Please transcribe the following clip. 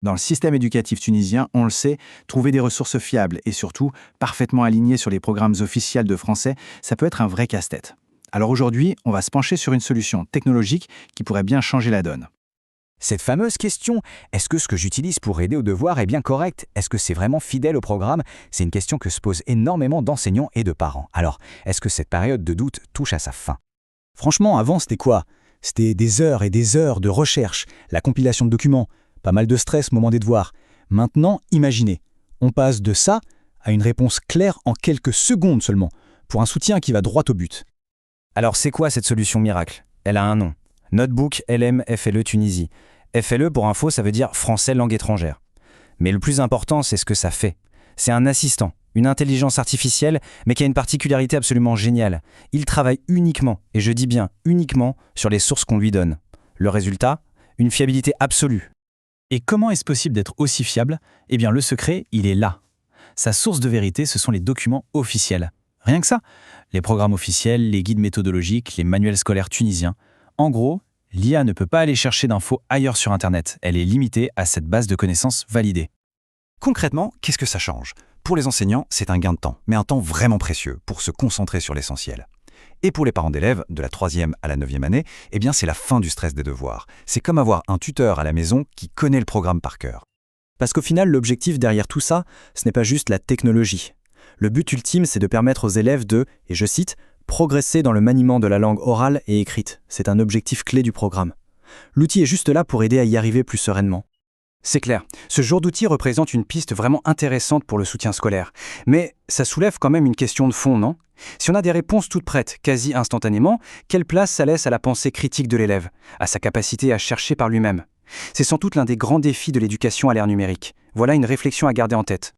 Dans le système éducatif tunisien, on le sait, trouver des ressources fiables et surtout parfaitement alignées sur les programmes officiels de français, ça peut être un vrai casse-tête. Alors aujourd'hui, on va se pencher sur une solution technologique qui pourrait bien changer la donne. Cette fameuse question, est-ce que ce que j'utilise pour aider aux devoirs est bien correct? Est-ce que c'est vraiment fidèle au programme? C'est une question que se posent énormément d'enseignants et de parents. Alors, est-ce que cette période de doute touche à sa fin? Franchement, avant, c'était quoi? C'était des heures et des heures de recherche, la compilation de documents, pas mal de stress au moment des devoirs. Maintenant, imaginez, on passe de ça à une réponse claire en quelques secondes seulement, pour un soutien qui va droit au but. Alors c'est quoi cette solution miracle? Elle a un nom. Notebook LM FLE Tunisie. FLE pour info, ça veut dire français langue étrangère. Mais le plus important, c'est ce que ça fait. C'est un assistant, une intelligence artificielle, mais qui a une particularité absolument géniale. Il travaille uniquement, et je dis bien uniquement, sur les sources qu'on lui donne. Le résultat? Une fiabilité absolue. Et comment est-ce possible d'être aussi fiable? Eh bien, le secret, il est là. Sa source de vérité, ce sont les documents officiels. Rien que ça. Les programmes officiels, les guides méthodologiques, les manuels scolaires tunisiens. En gros, l'IA ne peut pas aller chercher d'infos ailleurs sur Internet. Elle est limitée à cette base de connaissances validée. Concrètement, qu'est-ce que ça change? Pour les enseignants, c'est un gain de temps, mais un temps vraiment précieux pour se concentrer sur l'essentiel. Et pour les parents d'élèves, de la 3e à la 9e année, eh bien c'est la fin du stress des devoirs. C'est comme avoir un tuteur à la maison qui connaît le programme par cœur. Parce qu'au final, l'objectif derrière tout ça, ce n'est pas juste la technologie. Le but ultime, c'est de permettre aux élèves de, et je cite, « progresser dans le maniement de la langue orale et écrite ». C'est un objectif clé du programme. L'outil est juste là pour aider à y arriver plus sereinement. C'est clair, ce genre d'outil représente une piste vraiment intéressante pour le soutien scolaire. Mais ça soulève quand même une question de fond, non? Si on a des réponses toutes prêtes, quasi instantanément, quelle place ça laisse à la pensée critique de l'élève, à sa capacité à chercher par lui-même? C'est sans doute l'un des grands défis de l'éducation à l'ère numérique. Voilà une réflexion à garder en tête.